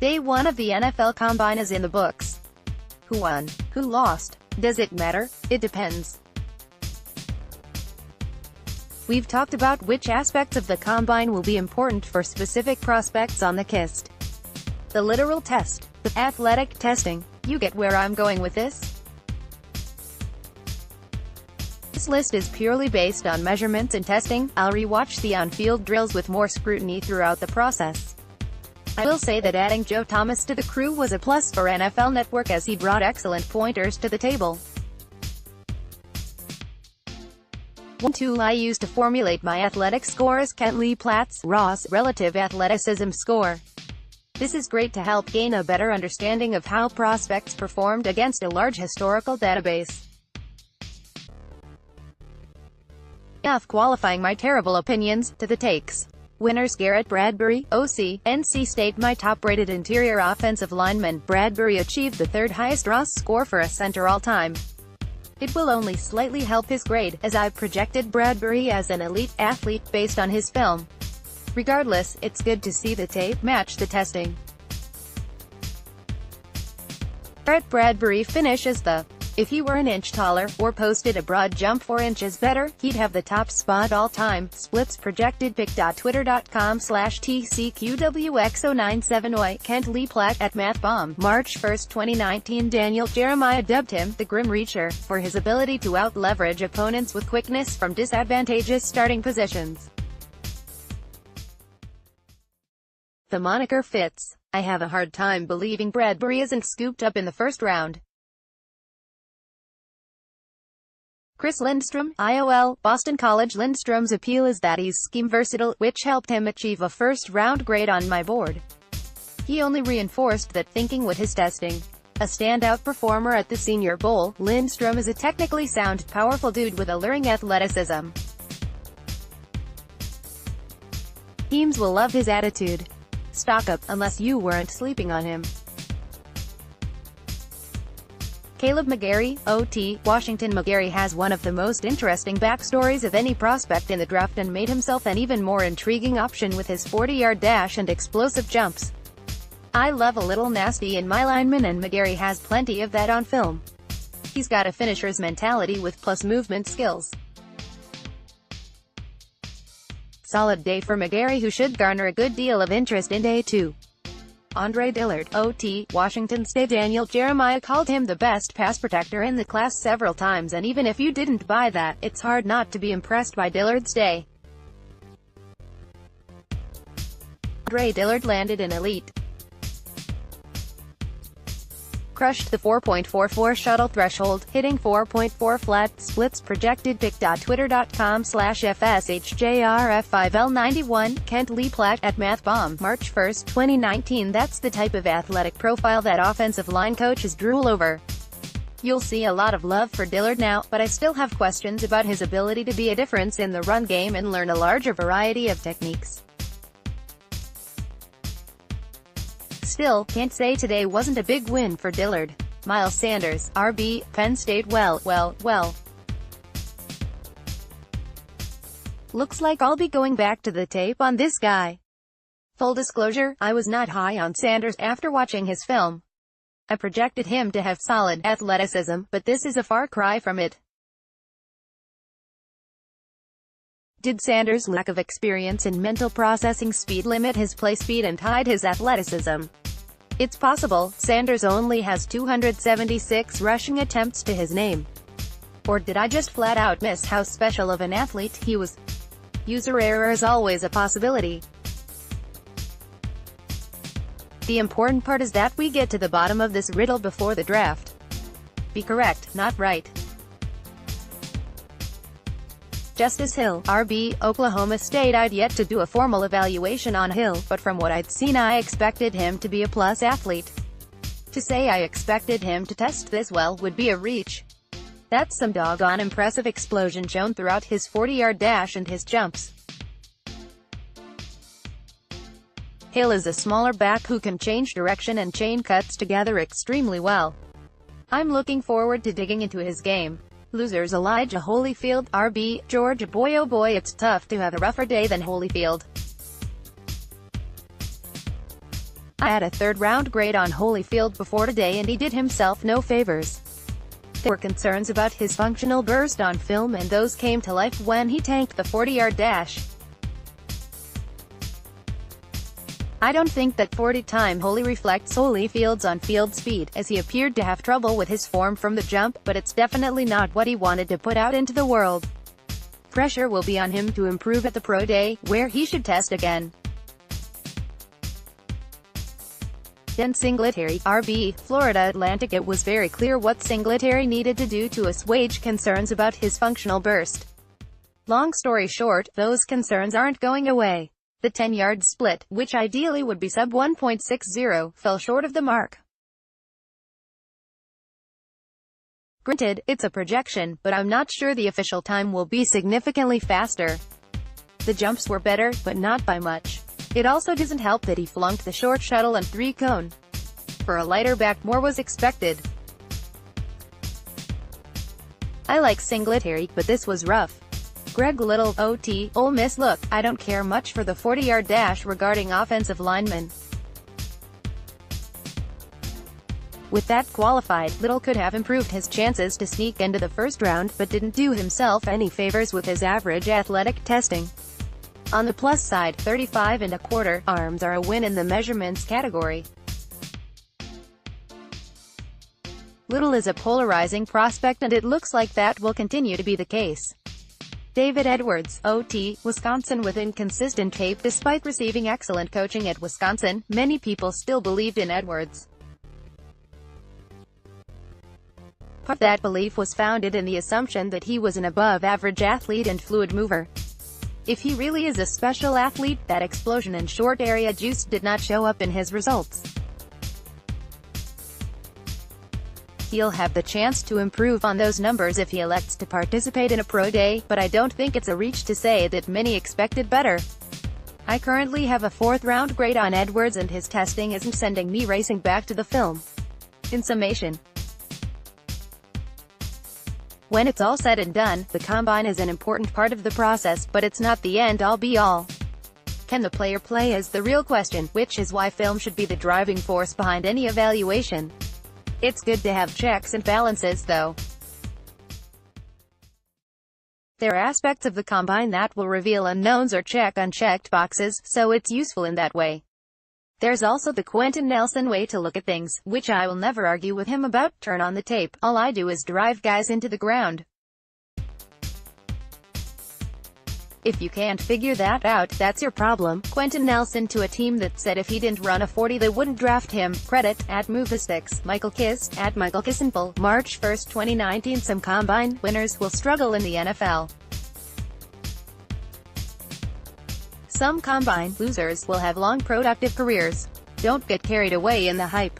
Day 1 of the NFL Combine is in the books. Who won? Who lost? Does it matter? It depends. We've talked about which aspects of the Combine will be important for specific prospects on the Kist. The literal test. The athletic testing. You get where I'm going with this? This list is purely based on measurements and testing. I'll rewatch the on-field drills with more scrutiny throughout the process. I will say that adding Joe Thomas to the crew was a plus for NFL Network as he brought excellent pointers to the table. One tool I use to formulate my athletic score is Kent Lee Platt's RAS Relative Athleticism Score. This is great to help gain a better understanding of how prospects performed against a large historical database. Enough qualifying my terrible opinions to the takes. Winners: Garrett Bradbury, OC, NC State. My top-rated interior offensive lineman, Bradbury, achieved the third highest RAS score for a center all-time. It will only slightly help his grade, as I've projected Bradbury as an elite athlete based on his film. Regardless, it's good to see the tape match the testing. Garrett Bradbury finishes the "if he were an inch taller, or posted a broad jump 4 inches better, he'd have the top spot all time" splits projected pic. Twitter.com/TCQWX097OI Kent Lee Platt at MathBomb. March 1, 2019. Daniel Jeremiah dubbed him the Grim Reacher for his ability to out-leverage opponents with quickness from disadvantageous starting positions. The moniker fits. I have a hard time believing Bradbury isn't scooped up in the first round. Chris Lindstrom, IOL, Boston College. Lindstrom's appeal is that he's scheme versatile, which helped him achieve a first-round grade on my board. He only reinforced that thinking with his testing. A standout performer at the Senior Bowl, Lindstrom is a technically sound, powerful dude with alluring athleticism. Teams will love his attitude. Stock up, unless you weren't sleeping on him. Caleb McGarry, OT, Washington. McGarry has one of the most interesting backstories of any prospect in the draft and made himself an even more intriguing option with his 40-yard dash and explosive jumps. I love a little nasty in my lineman, and McGarry has plenty of that on film. He's got a finisher's mentality with plus movement skills. Solid day for McGarry, who should garner a good deal of interest in day 2. Andre Dillard, OT, Washington State. Daniel Jeremiah called him the best pass protector in the class several times, and even if you didn't buy that, it's hard not to be impressed by Dillard's day. Andre Dillard landed an elite. Crushed the 4.44 shuttle threshold, hitting 4.4 flat splits projected pic. Twitter.com/FSHJRF5L91 Kent Lee Platt at MathBomb. March 1, 2019. That's the type of athletic profile that offensive line coaches drool over. You'll see a lot of love for Dillard now, but I still have questions about his ability to be a difference in the run game and learn a larger variety of techniques. Still, can't say today wasn't a big win for Dillard. Miles Sanders, RB, Penn State. Well. Looks like I'll be going back to the tape on this guy. Full disclosure, I was not high on Sanders after watching his film. I projected him to have solid athleticism, but this is a far cry from it. Did Sanders' lack of experience and mental processing speed limit his play speed and hide his athleticism? It's possible. Sanders only has 276 rushing attempts to his name. Or did I just flat out miss how special of an athlete he was? User error is always a possibility. The important part is that we get to the bottom of this riddle before the draft. Be correct, not right. Justice Hill, RB, Oklahoma State. I'd yet to do a formal evaluation on Hill, but from what I'd seen I expected him to be a plus athlete. To say I expected him to test this well would be a reach. That's some doggone impressive explosion shown throughout his 40-yard dash and his jumps. Hill is a smaller back who can change direction and chain cuts together extremely well. I'm looking forward to digging into his game. Losers: Elijah Holyfield, RB, Georgia. Boy oh boy, it's tough to have a rougher day than Holyfield. I had a third-round grade on Holyfield before today and he did himself no favors. There were concerns about his functional burst on film and those came to life when he tanked the 40-yard dash. I don't think that 40-time Holy reflects Holyfield's on-field speed, as he appeared to have trouble with his form from the jump, but it's definitely not what he wanted to put out into the world. Pressure will be on him to improve at the pro day, where he should test again. Then Singletary, RB, Florida Atlantic. It was very clear what Singletary needed to do to assuage concerns about his functional burst. Long story short, those concerns aren't going away. The 10-yard split, which ideally would be sub 1.60, fell short of the mark. Granted, it's a projection, but I'm not sure the official time will be significantly faster. The jumps were better, but not by much. It also doesn't help that he flunked the short shuttle and 3-cone. For a lighter back, more was expected. I like Singletary, but this was rough. Greg Little, OT, Ole Miss. Look, I don't care much for the 40-yard dash regarding offensive linemen. With that qualified, Little could have improved his chances to sneak into the first round, but didn't do himself any favors with his average athletic testing. On the plus side, 35 1/4 arms are a win in the measurements category. Little is a polarizing prospect and it looks like that will continue to be the case. David Edwards, OT, Wisconsin. With inconsistent tape despite receiving excellent coaching at Wisconsin, many people still believed in Edwards. Part of that belief was founded in the assumption that he was an above-average athlete and fluid mover. If he really is a special athlete, that explosion and short area juice did not show up in his results. He'll have the chance to improve on those numbers if he elects to participate in a pro day, but I don't think it's a reach to say that many expected better. I currently have a 4th-round grade on Edwards and his testing isn't sending me racing back to the film. In summation, when it's all said and done, the combine is an important part of the process, but it's not the end-all be-all. Can the player play is the real question, which is why film should be the driving force behind any evaluation. It's good to have checks and balances, though. There are aspects of the combine that will reveal unknowns or check unchecked boxes, so it's useful in that way. There's also the Quentin Nelson way to look at things, which I will never argue with him about. Turn on the tape, all I do is drive guys into the ground. If you can't figure that out, that's your problem. Quentin Nelson to a team that said if he didn't run a 40 they wouldn't draft him. Credit, @Movistix, Michael Kist, @Michael Kissinful, March 1, 2019. Some combine winners will struggle in the NFL. Some combine losers will have long productive careers. Don't get carried away in the hype.